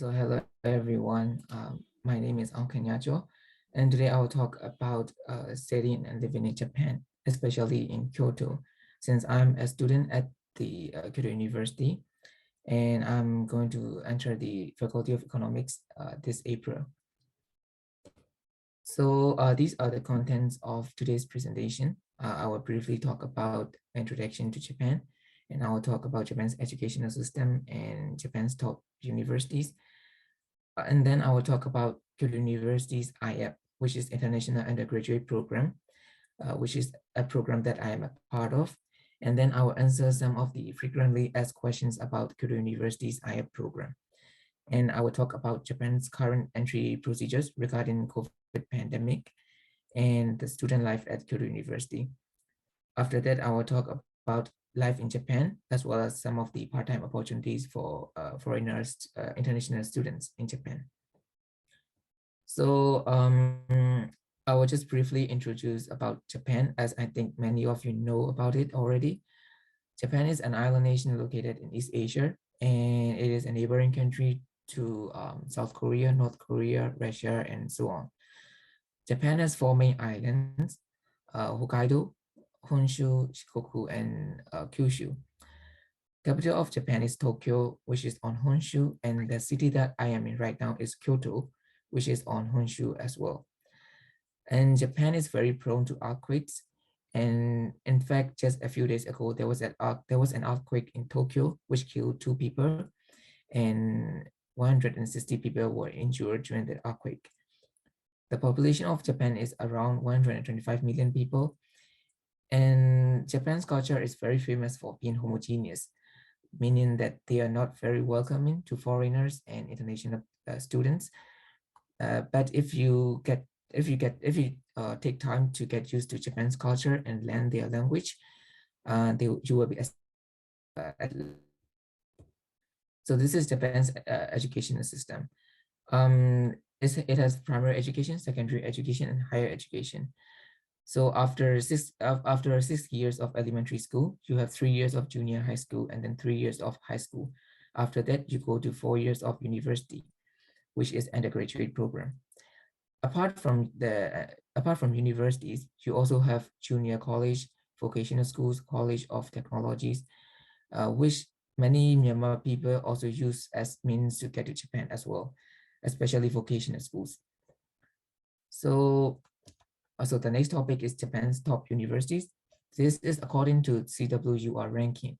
Hello everyone. My name is Aung, and today I will talk about studying and living in Japan, especially in Kyoto, since I'm a student at the Kyoto University, and I'm going to enter the Faculty of Economics this April. These are the contents of today's presentation. I will briefly talk about introduction to Japan, and I will talk about Japan's educational system and Japan's top universities. And then I will talk about Kyoto University's IAP, which is International Undergraduate Program, which is a program that I am a part of. And then I will answer some of the frequently asked questions about Kyoto University's IAP program. And I will talk about Japan's current entry procedures regarding COVID pandemic and the student life at Kyoto University. After that, I will talk about life in Japan, as well as some of the part-time opportunities for foreigners, international students in Japan. I will just briefly introduce about Japan, as I think many of you know about it already. Japan is an island nation located in East Asia, and it is a neighboring country to South Korea, North Korea, Russia, and so on. Japan has four main islands, Hokkaido, Honshu, Shikoku, and Kyushu. Capital of Japan is Tokyo, which is on Honshu, and the city that I am in right now is Kyoto, which is on Honshu as well. And Japan is very prone to earthquakes. And in fact, just a few days ago, there was an earthquake in Tokyo, which killed 2 people, and 160 people were injured during the earthquake. The population of Japan is around 125 million people, and Japan's culture is very famous for being homogeneous, meaning that they are not very welcoming to foreigners and international students. But if you take time to get used to Japan's culture and learn their language, you will be. So this is Japan's educational system. It has primary education, secondary education, and higher education. So after 6 years of elementary school, you have 3 years of junior high school and then 3 years of high school. After that, you go to 4 years of university, which is undergraduate program. Apart from universities, you also have junior college, vocational schools, college of technologies, which many Myanmar people also use as means to get to Japan as well, especially vocational schools. So the next topic is Japan's top universities. This is according to CWUR ranking.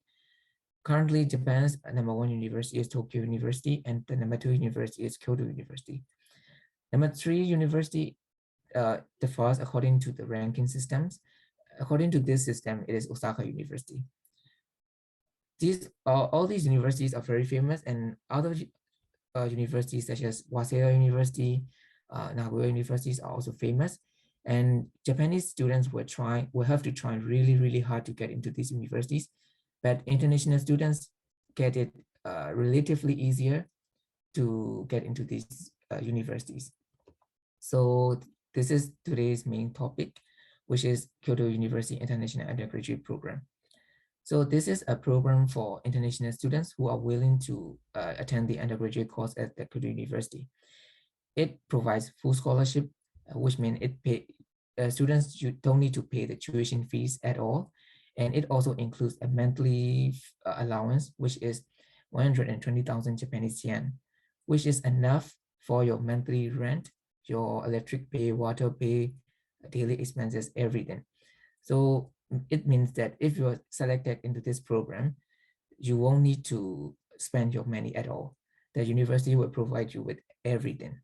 Currently, Japan's #1 university is Tokyo University, and the #2 university is Kyoto University. #3 university differs according to the ranking systems. According to this system, it is Osaka University. All these universities are very famous, and other universities such as Waseda University, Nagoya universities are also famous. And Japanese students will have to try really, really hard to get into these universities, but international students get it relatively easier to get into these universities. So this is today's main topic, which is Kyoto University International Undergraduate Program. So this is a program for international students who are willing to attend the undergraduate course at the Kyoto University. It provides full scholarship, which means students don't need to pay the tuition fees at all. And it also includes a monthly allowance, which is 120,000 Japanese yen, which is enough for your monthly rent, your electric pay, water pay, daily expenses, everything. So it means that if you're selected into this program, you won't need to spend your money at all. The university will provide you with everything.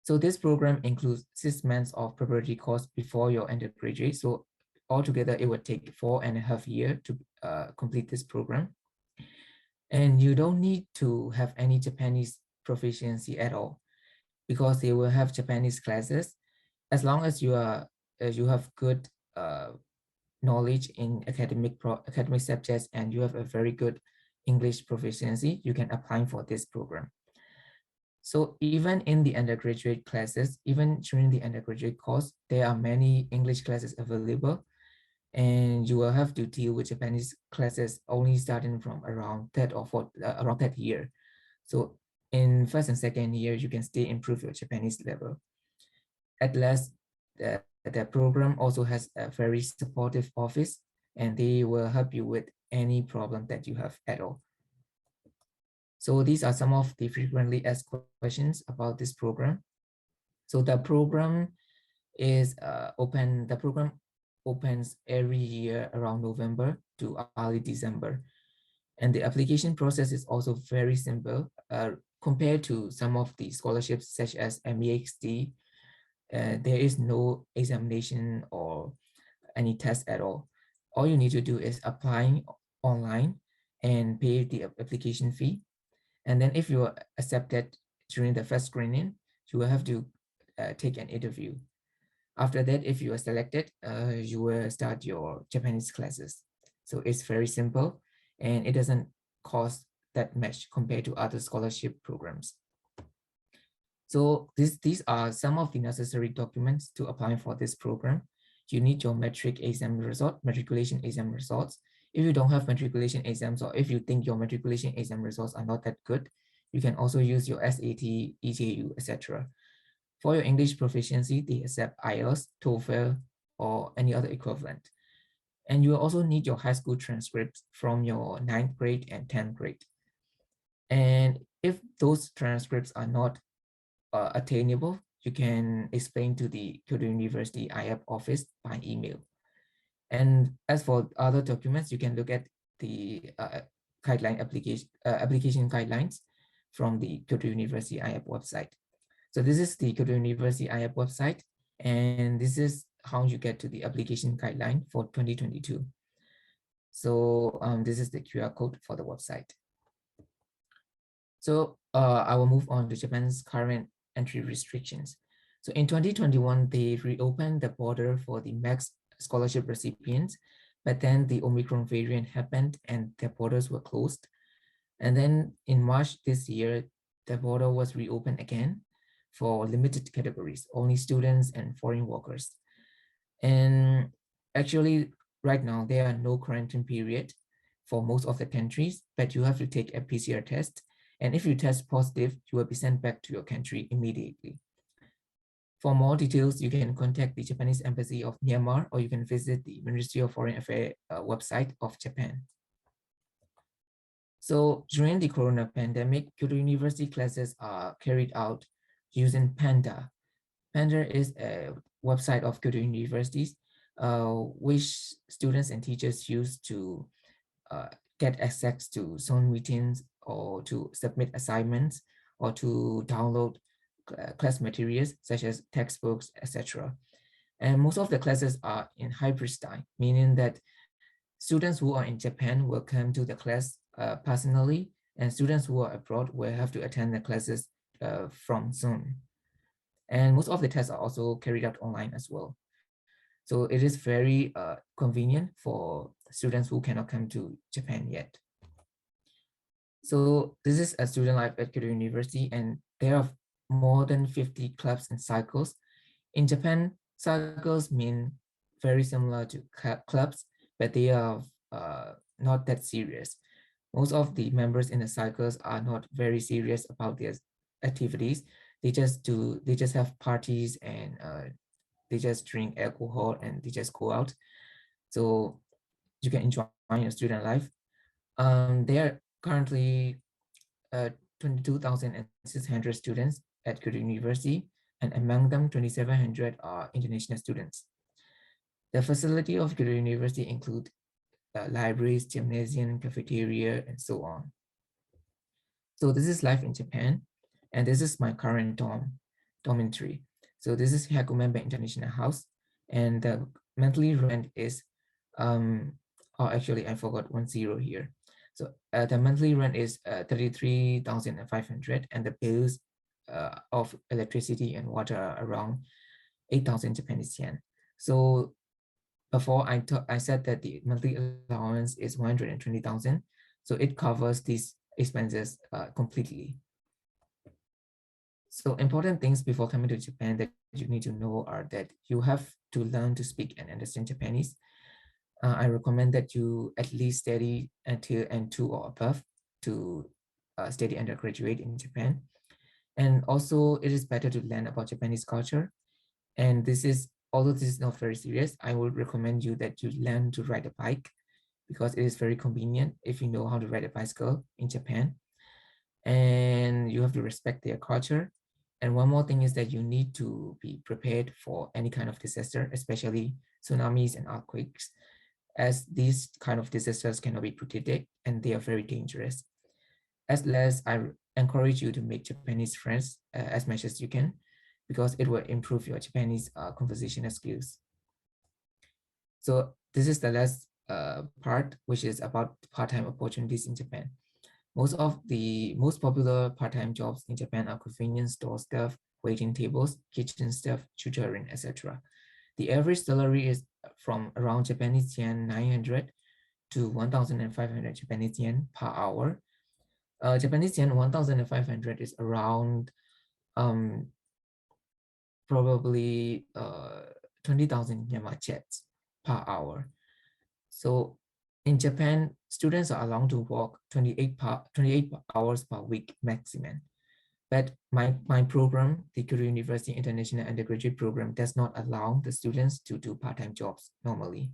So this program includes 6 months of preparatory course before your undergraduate. So altogether, it would take 4.5 years to complete this program. And you don't need to have any Japanese proficiency at all, because they will have Japanese classes. As long as you have good knowledge in academic subjects and you have a very good English proficiency, you can apply for this program. So even in the undergraduate classes, even during the undergraduate course, there are many English classes available, and you will have to deal with Japanese classes only starting from around that year. So in first and second year, you can still improve your Japanese level. At last, the program also has a very supportive office, and they will help you with any problem that you have at all. So these are some of the frequently asked questions about this program. So the program is open. The program opens every year around November to early December. And the application process is also very simple compared to some of the scholarships such as MEXD. There is no examination or any test at all. All you need to do is applying online and pay the application fee. And then if you are accepted during the first screening, you will have to take an interview. After that, if you are selected, you will start your Japanese classes. So it's very simple and it doesn't cost that much compared to other scholarship programs. So these are some of the necessary documents to apply for this program. You need your matriculation exam results. If you don't have matriculation exams, or if you think your matriculation exam results are not that good, you can also use your SAT, EJU, etc. For your English proficiency, they accept IELTS, TOEFL, or any other equivalent. And you will also need your high school transcripts from your 9th grade and 10th grade. And if those transcripts are not attainable, you can explain to the Kyoto University IAP office by email. And as for other documents, you can look at the application guidelines from the Kyoto University IAP website. So this is the Kyoto University IAP website, and this is how you get to the application guideline for 2022. So this is the QR code for the website. So I will move on to Japan's current entry restrictions. So in 2021, they reopened the border for the max scholarship recipients, but then the Omicron variant happened and the borders were closed. And then in March this year, the border was reopened again for limited categories, only students and foreign workers. And actually, right now, there are no quarantine period for most of the countries, but you have to take a PCR test. And if you test positive, you will be sent back to your country immediately. For more details, you can contact the Japanese Embassy of Myanmar, or you can visit the Ministry of Foreign Affairs website of Japan. So during the corona pandemic, Kyoto University classes are carried out using Panda. Panda is a website of Kyoto Universities, which students and teachers use to get access to Zoom meetings or to submit assignments or to download class materials such as textbooks, etc. And most of the classes are in hybrid style, meaning that students who are in Japan will come to the class personally, and students who are abroad will have to attend the classes from Zoom. And most of the tests are also carried out online as well. So it is very convenient for students who cannot come to Japan yet. So this is a student life at Kyoto University, and there are more than 50 clubs and cycles. In Japan, cycles mean very similar to clubs, but they are not that serious. Most of the members in the cycles are not very serious about their activities. They just have parties and they just drink alcohol and they just go out. So you can enjoy your student life. There are currently 22,600 students at Kyoto University, and among them, 2,700 are international students. The facility of Kyoto University include libraries, gymnasium, cafeteria, and so on. So this is life in Japan, and this is my current dormitory. So this is Hyakumembe International House, and the monthly rent is, actually I forgot 10 here. So the monthly rent is 33,500, and the bills of electricity and water are around 8,000 Japanese yen. So before I said that the monthly allowance is 120,000, so it covers these expenses completely. So important things before coming to Japan that you need to know are that you have to learn to speak and understand Japanese. I recommend that you at least study until N2 or above to study undergraduate in Japan. And also it is better to learn about Japanese culture. And this is, although this is not very serious, I would recommend you that you learn to ride a bike because it is very convenient if you know how to ride a bicycle in Japan. And you have to respect their culture. And one more thing is that you need to be prepared for any kind of disaster, especially tsunamis and earthquakes, as these kind of disasters cannot be predicted and they are very dangerous. As less, I encourage you to make Japanese friends as much as you can, because it will improve your Japanese conversational skills. So this is the last part, which is about part-time opportunities in Japan. Most of the most popular part-time jobs in Japan are convenience store staff, waiting tables, kitchen staff, tutoring, etc. The average salary is from around Japanese yen 900 to 1,500 Japanese yen per hour. Japanese yen 1,500 is around probably 20,000 yamachets per hour. So in Japan, students are allowed to work 28 hours per week maximum. But my program, the Kyoto University International Undergraduate Program, does not allow the students to do part-time jobs normally.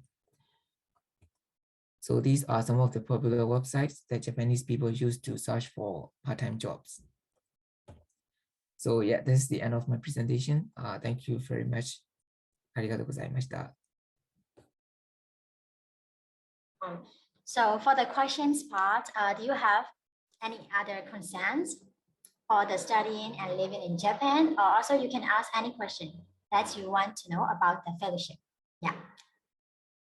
So these are some of the popular websites that Japanese people use to search for part-time jobs. So yeah, this is the end of my presentation. Thank you very much. ありがとうございました。So for the questions part, do you have any other concerns for the studying and living in Japan? Or also you can ask any question that you want to know about the fellowship. Yeah,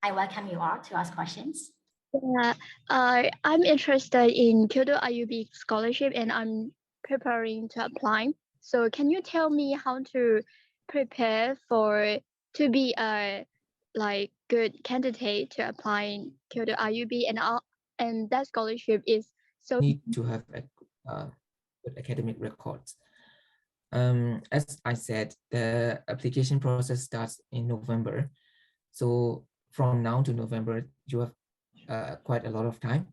I welcome you all to ask questions. Yeah, I'm interested in Kyoto IUB scholarship and I'm preparing to apply. So can you tell me how to prepare to be a good candidate to apply Kyoto IUB, and that scholarship is so need to have good academic records. As I said, the application process starts in November. So from now to November, you have quite a lot of time.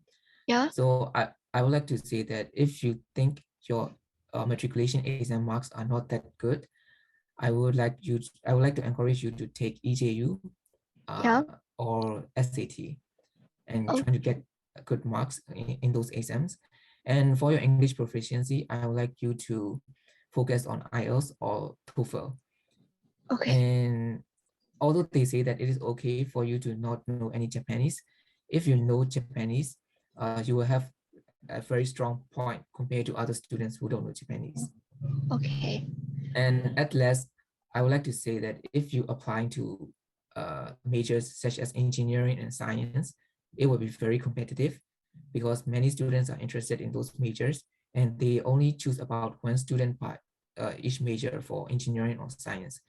Yeah. So I would like to say that if you think your matriculation exam marks are not that good, I would like to encourage you to take EJU or SAT and try to get good marks in those exams. And for your English proficiency, I would like you to focus on IELTS or TOEFL. Okay. And although they say that it is okay for you to not know any Japanese, if you know Japanese, you will have a very strong point compared to other students who don't know Japanese. Okay. And at last, I would like to say that if you apply to majors such as engineering and science, it will be very competitive because many students are interested in those majors and they only choose about one student per each major for engineering or science.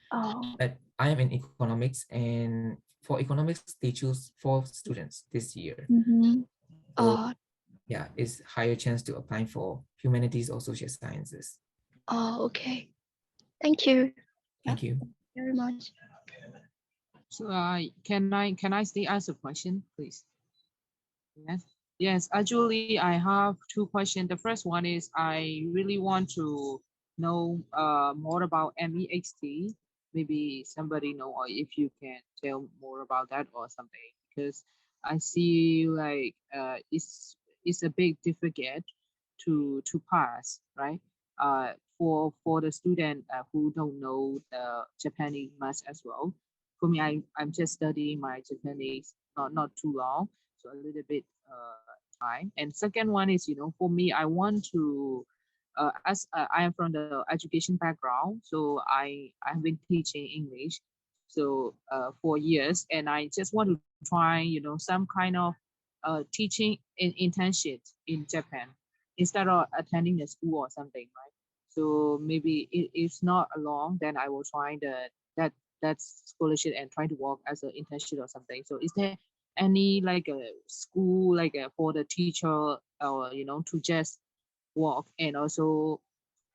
But I am in economics, and for economics, they choose 4 students this year. So yeah, it's higher chance to apply for humanities or social sciences. Oh, okay. Thank you. Thank you very much. So can I still ask a question, please? Yes, actually I have 2 questions. The first one is I really want to know more about MEXT. Maybe somebody know, or if you can tell more about that or something, because I see like it's a big difficult to pass, right? For the student who don't know the Japanese much as well. For me, I'm just studying my Japanese not too long, so a little bit time. And second one is, for me, I want to as I am from the education background, so I have been teaching English so for years, and I just want to try some kind of teaching internship in Japan instead of attending the school or something, right? So maybe it's not long, then I will try that scholarship and try to work as an internship or something. So is there any like a school like for the teacher or to just work and also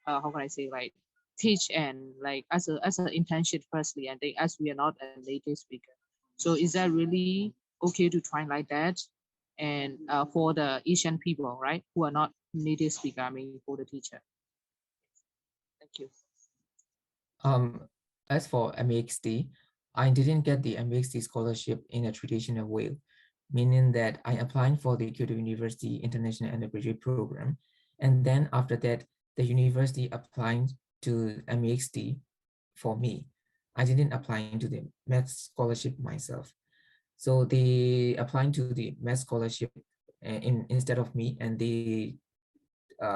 how can I say, like teach and like as an internship firstly, and then as we are not a native speaker, so is that really okay to try like that? And for the Asian people, right, who are not native speaker, I mean, for the teacher. Thank you. As for MAXD, I didn't get the MAXD scholarship in a traditional way, meaning that I applied for the Kyoto University International Undergraduate Program. And then after that, the university applied to MAXD for me. I didn't apply to the math scholarship myself. So they applied to the math scholarship instead of me, and they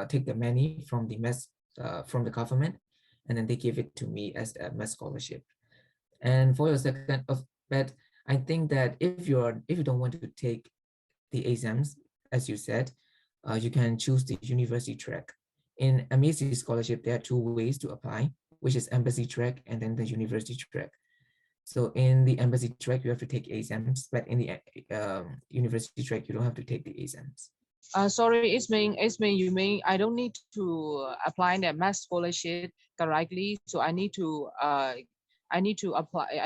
take the money from the math from the government, and then they give it to me as a math scholarship. And for your second of that, I think that if you don't want to take the exams, as you said, you can choose the university track. In MAC scholarship, there are two ways to apply, which is embassy track and then the university track. So in the embassy track, you have to take exams, but in the university track, you don't have to take the exams. Sorry, Ismail, you mean I don't need to apply the math scholarship correctly, so I need to apply. I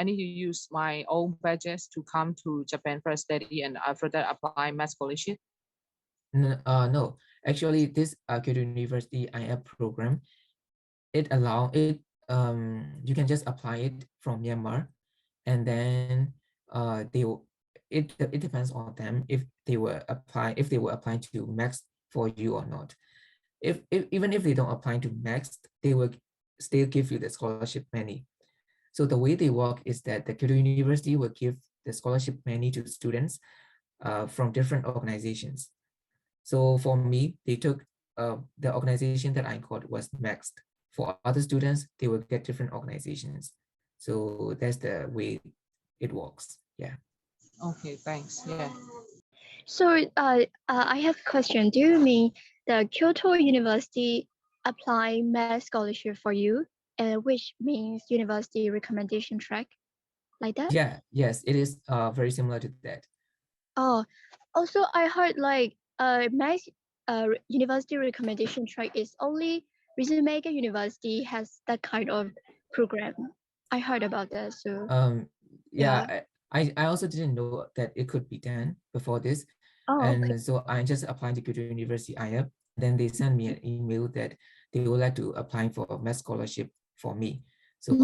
need to use my own budgets to come to Japan for study, and after that apply math scholarship. No, actually, this Kyoto University IAP program, it you can just apply it from Myanmar, and then it depends on them if they will apply to Max for you or not. Even if they don't apply to Max, they will still give you the scholarship money. So the way they work is that the Kyoto University will give the scholarship money to students from different organizations. So for me, they took the organization that I got was Max. For other students, they will get different organizations. So that's the way it works. Yeah. Okay, thanks. Yeah. So I have a question. Do you mean the Kyoto University apply math scholarship for you, which means university recommendation track, like that? Yeah. Yes, it is very similar to that. Oh, also I heard like math university recommendation track is only Risumaker University has that kind of program. I heard about that. So Yeah, I also didn't know that it could be done before this. Oh, okay. And so I just applied to Kyoto University IAP. Then they sent me an email that they would like to apply for a math scholarship for me. So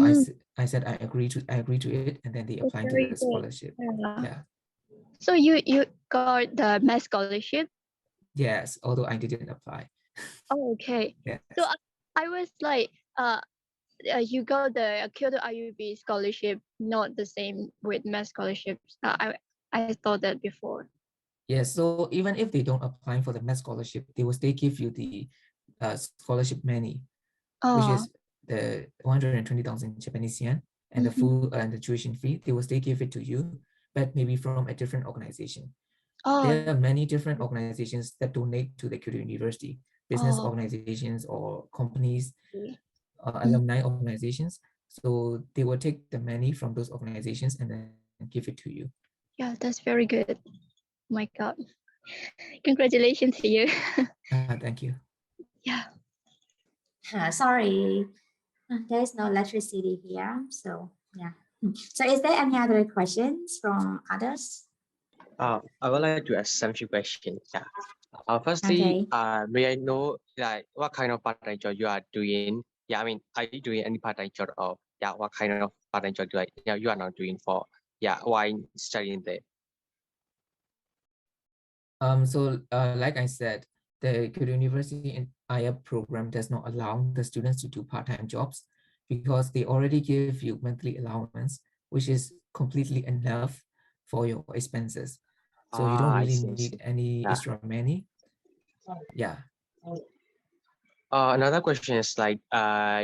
I said I agree to it, and then they That's applied to very the good. scholarship. Yeah. Yeah. So you got the math scholarship? Yes, although I didn't apply. Oh, okay. Yes. So I was like, you got the Kyoto IUB scholarship, not the same with math scholarships. I thought that before. Yes, so even if they don't apply for the math scholarship, they will still give you the scholarship money, which Oh, is the 120,000 Japanese yen, and the full and the tuition fee. They will still give it to you, but maybe from a different organization. There oh, are many different organizations that donate to the Kyoto University, business oh. organizations or companies, Okay. alumni organizations. So they will take the money from those organizations and then give it to you. Yeah, that's very good. Oh my God. Congratulations to you. Thank you. Yeah. Sorry, there is no electricity here. So yeah. So is there any other questions from others? I would like to ask some few questions. Yeah. Firstly, Okay. may I know like what kind of part-time job you are doing? Yeah, I mean, are you doing any part-time job or yeah, what kind of part-time job you are not doing for while studying there? So like I said, the Kyoto University in IAP program does not allow the students to do part-time jobs because they already give you monthly allowance, which is completely enough for your expenses. So you don't I really see. need any Yeah. extra money. Yeah. Another question is like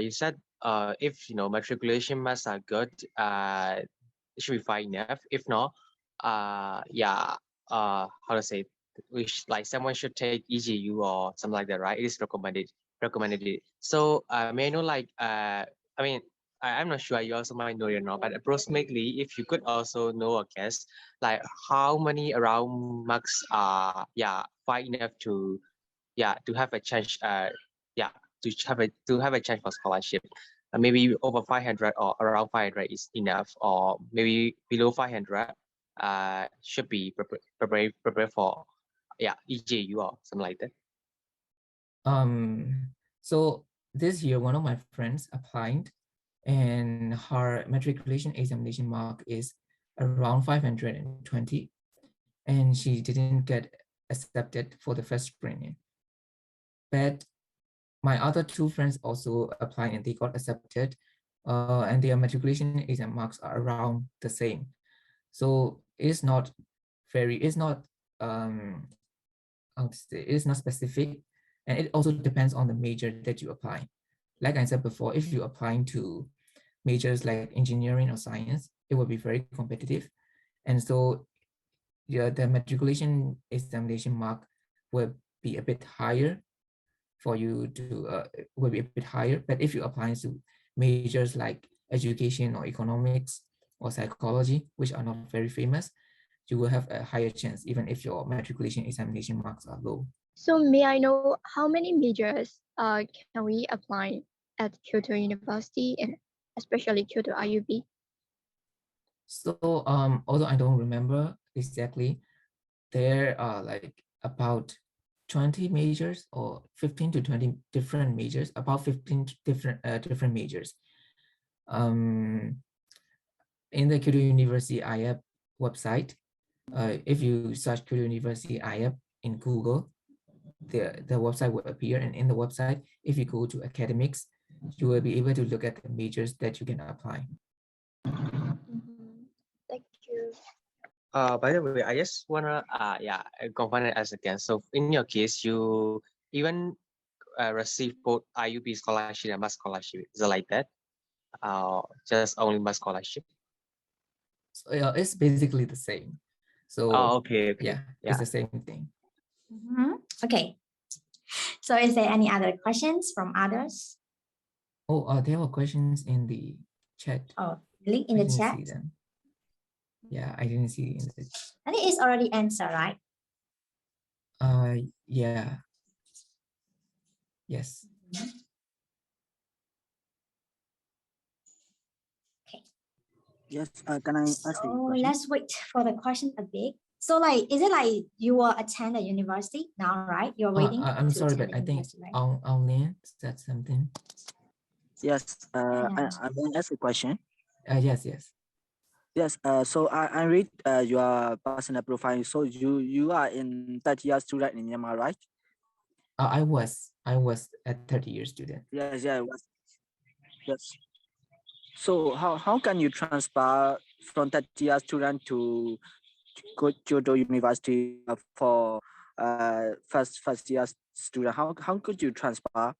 you said if matriculation marks are good, it should be fine enough. If not, how to say, which like someone should take EGU or something like that, right? It is recommended. So may I know like I mean I'm not sure you also might know or not, but approximately if you could also know or guess like how many around marks are fine enough to have a chance to have a chance for scholarship. Maybe over 500 or around 500 is enough, or maybe below 500 should be prepared for EJU or something like that. So this year, one of my friends applied, and her matriculation examination mark is around 520, and she didn't get accepted for the first screening. But my other two friends also applied and they got accepted, and their matriculation exam marks are around the same. So it's not it's not specific, and it also depends on the major that you apply. Like I said before, if you're applying to majors like engineering or science, it will be very competitive. And so yeah, the matriculation examination mark will be a bit higher for you to will be a bit higher. But if you apply to majors like education or economics or psychology, which are not very famous, you will have a higher chance even if your matriculation examination marks are low. So may I know how many majors can we apply at Kyoto University and especially Kyoto IUB? So although I don't remember exactly, there are like about 20 majors or 15 to 20 different majors, about 15 different majors. In the Kyoto University IAP website, if you search Kyoto University IAP in Google, the website will appear, and in the website, if you go to academics, you will be able to look at the majors that you can apply. Thank you. By the way, I just wanna confirm it as again. So in your case, you even receive both IUP scholarship and mass scholarship. Is it like that? Just only mass scholarship? So it's basically the same. So Oh, okay. yeah, it's the same thing. Okay. So is there any other questions from others? Oh, there were questions in the chat. Oh, link in I the didn't chat. see them. Yeah, I didn't see in the. I think it's already answered, right? Yeah. Yes. Yes, can I ask a So question? let's wait for the question a bit. So like, is it like you will attend the university now, right? You're waiting I'm to sorry, attend but the I think university, right? Aung said something. Yes, I may ask a question. Yes. Yes, so I read your personal profile. So you are in 30-year student in Myanmar, right? I was a 30-year student. Yes, I was. Yes. So how can you transfer from 30-year student to Kyoto University for first year student? How could you transfer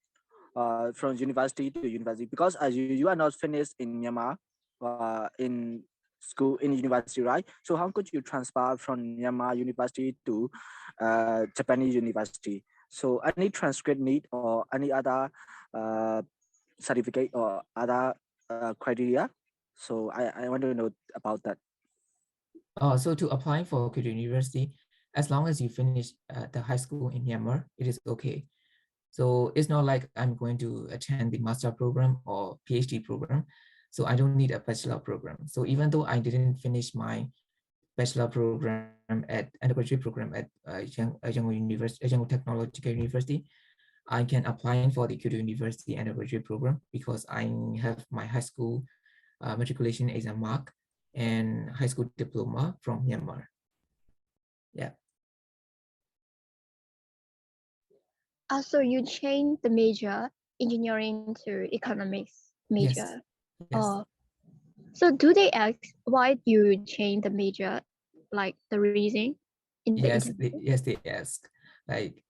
from university to university? Because you are not finished in Myanmar in school in university, right? So how could you transfer from Myanmar University to Japanese University? So any transcript need or any other certificate or other criteria? So I want to know about that. So to apply for Kyoto University, as long as you finish the high school in Myanmar, it is okay. So it's not like I'm going to attend the master program or PhD program. So I don't need a bachelor program. So even though I didn't finish my bachelor program at undergraduate program at Yangon Technological University, I can apply for the Kyoto University undergraduate program because I have my high school matriculation exam mark and high school diploma from Myanmar. Yeah. Also, you changed the major engineering to economics major. Yes. So do they ask why you change the major, like the reason in the interview? Yes, they ask. Like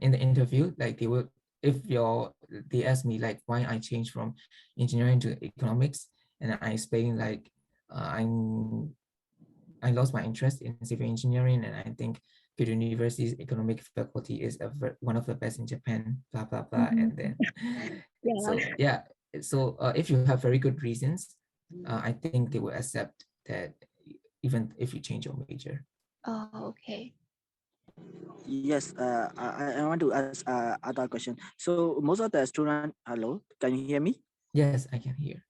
in the interview, like they ask me like why I changed from engineering to economics, and I explain like I lost my interest in civil engineering, and I think Kyoto University's economic faculty is one of the best in Japan, blah, blah, blah. And then, so if you have very good reasons, I think they will accept that even if you change your major. Oh, okay. Yes, I want to ask other question. So most of the student, hello, can you hear me? Yes, I can hear.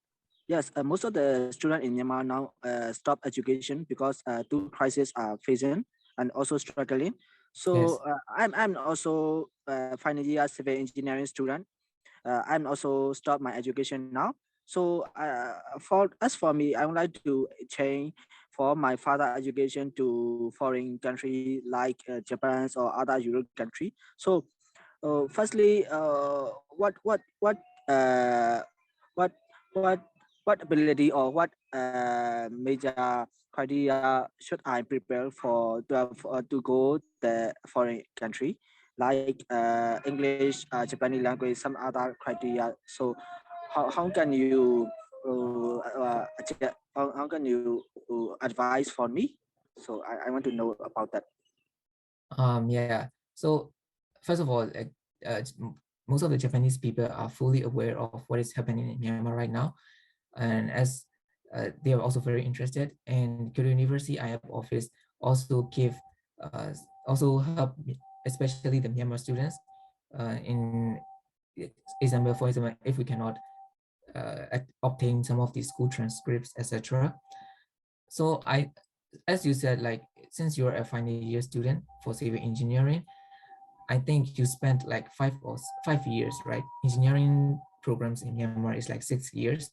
Yes, most of the students in Myanmar now stop education because two crises are facing and also struggling. So I'm also final year civil engineering student. I'm also start my education now. So for me, I would like to change for my further education to foreign country like Japan or other Europe country. So firstly, uh, what what what ability or what major criteria should I prepare to go the foreign country like English, Japanese language, some other criteria. So how can you how can you advise for me? So I want to know about that. Yeah. So first of all, most of the Japanese people are fully aware of what is happening in Myanmar right now, and as they are also very interested. And Kyoto University IAP office also give also help, especially the Myanmar students, in example, for example, if we cannot obtain some of the school transcripts, etc. So as you said, like since you're a final year student for civil engineering, I think you spent like 5 years, right? Engineering programs in Myanmar is like 6 years.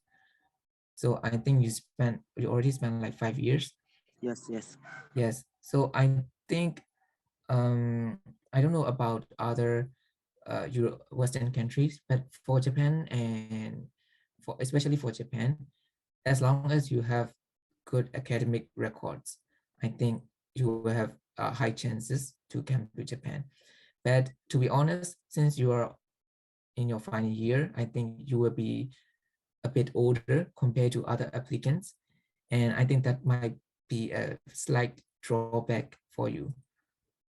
So I think you already spent like 5 years. Yes, yes. Yes. So I think I don't know about other Western countries, but for Japan and for especially for Japan, as long as you have good academic records, I think you will have high chances to come to Japan. But to be honest, since you are in your final year, I think you will be a bit older compared to other applicants. And I think that might be a slight drawback for you.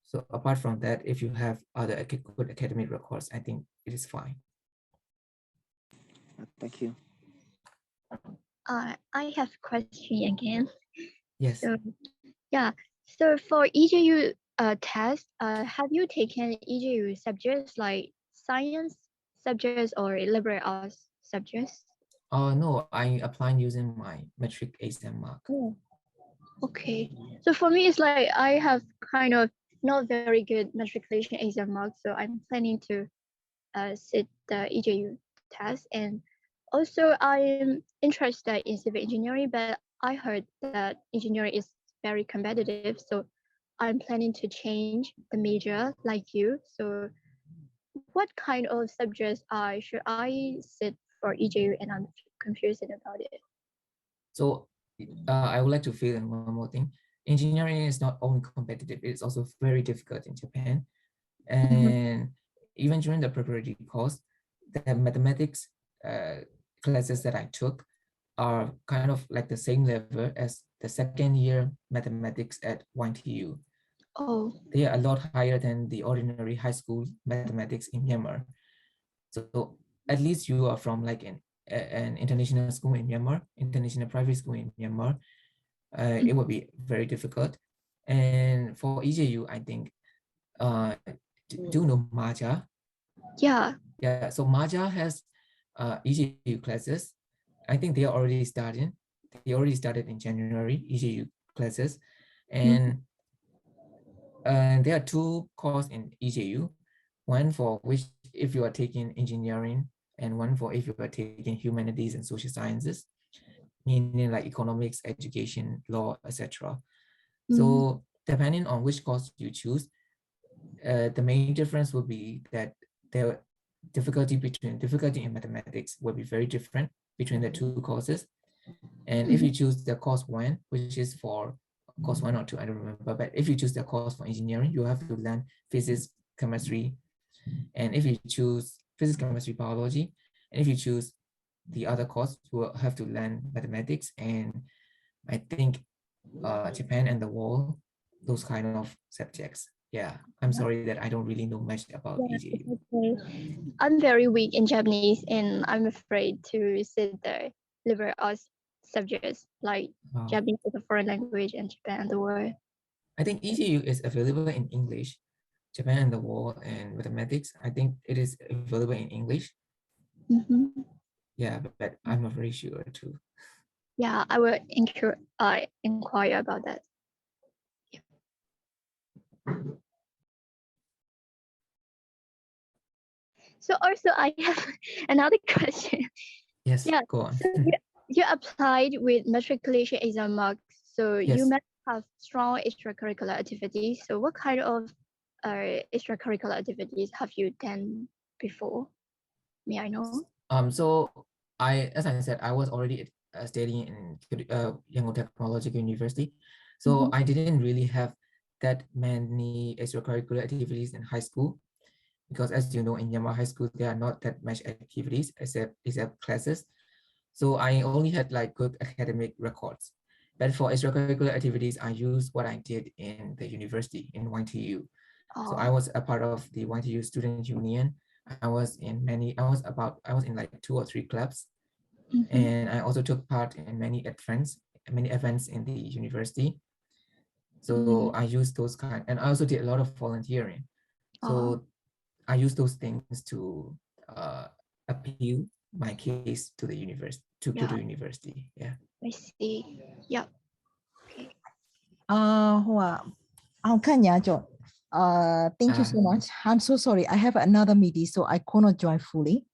So apart from that, if you have other good academic records, I think it is fine. Thank you. I have a question again. Yes. So yeah, so for EJU test, have you taken EJU subjects like science subjects or liberal arts subjects? No, I applied using my metric exam mark. Oh, okay. So for me, it's like I have kind of not very good matriculation exam marks, so I'm planning to sit the EJU test. And also, I'm interested in civil engineering, but I heard that engineering is very competitive, so I'm planning to change the major like you. So what kind of subjects should I sit for EJU? And I'm confused about it. So I would like to fill in one more thing. Engineering is not only competitive, it's also very difficult in Japan. And even during the preparatory course, the mathematics classes that I took are kind of like the same level as the second year mathematics at YTU. Oh, They are a lot higher than the ordinary high school mathematics in Myanmar. So at least you are from like an international school in Myanmar, international private school in Myanmar. It would be very difficult. And for EJU, I think, do you know Maja? yeah. Yeah, so Maja has EJU classes. I think they are already starting. They already started in January, EJU classes. And there are two courses in EJU, one for which if you are taking engineering and one for if you are taking humanities and social sciences, meaning like economics, education, law, etc. So depending on which course you choose, the main difference will be that the difficulty in mathematics will be very different between the two courses. And if you choose the course one, which is for course one or two, I don't remember, but if you choose the course for engineering, you have to learn physics, chemistry. And if you choose physics, chemistry, biology, and if you choose the other course, you will have to learn mathematics. And I think Japan and the world, those kind of subjects. Yeah, I'm sorry that I don't really know much about Yeah, it's EJU. okay. I'm very weak in Japanese and I'm afraid to sit the liberal arts subjects like Japanese as a foreign language and Japan and the world. I think EJU is available in English, Japan and the world, and mathematics. I think it is available in English. Yeah, but I'm not very sure too. Yeah, I will inquire about that. So also I have another question. Yes, Yeah. go on. So you applied with matriculation exam marks. So you Yes. must have strong extracurricular activities. So what kind of extracurricular activities have you done before? May I know? So as I said, I was already studying in Yangon Technological University. So Mhm. I didn't really have that many extracurricular activities in high school, because as you know, in Myanmar high school, there are not that much activities except classes. So I only had like good academic records. But for extracurricular activities, I used what I did in the university in YTU. So I Oh. was a part of the YTU Student Union. I was in like 2 or 3 clubs, Mhm. and I also took part in many events in the university. So Mm. I used those kind, and I also did a lot of volunteering. Oh, So I use those things to appeal my case to the university, to Kyoto yeah, University. Yeah. I see. Yeah. Okay. Thank you so much. I'm so sorry. I have another meeting, so I cannot join fully.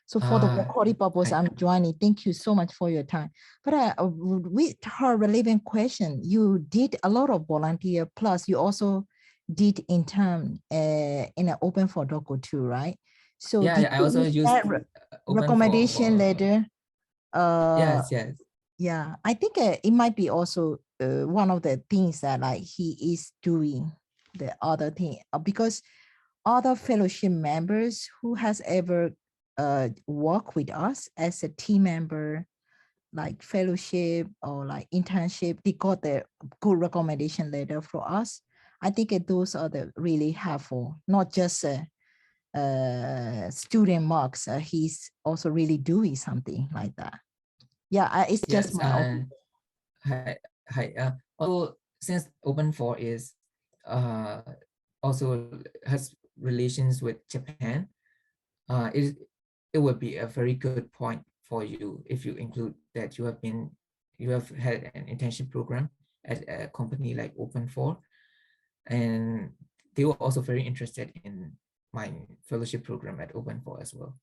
So for the recording purpose, I'm joining. Thank you so much for your time. But with her relevant question, you did a lot of volunteer, plus you also did intern in an open for DOCO too, right? So yeah, did I you also use used that open recommendation letter? yes, yes. Yeah, I think it might be also one of the things that like he is doing the other thing because other fellowship members who has ever worked with us as a team member, like fellowship or like internship, they got the good recommendation letter for us. I think those are the really helpful, not just student marks. He's also really doing something like that. Yeah, it's just Yes, my opinion. hi, also since Open 4 is uh, also has relations with Japan, it would be a very good point for you if you include that you have had an internship program at a company like Open 4, and they were also very interested in my fellowship program at Open 4 as well.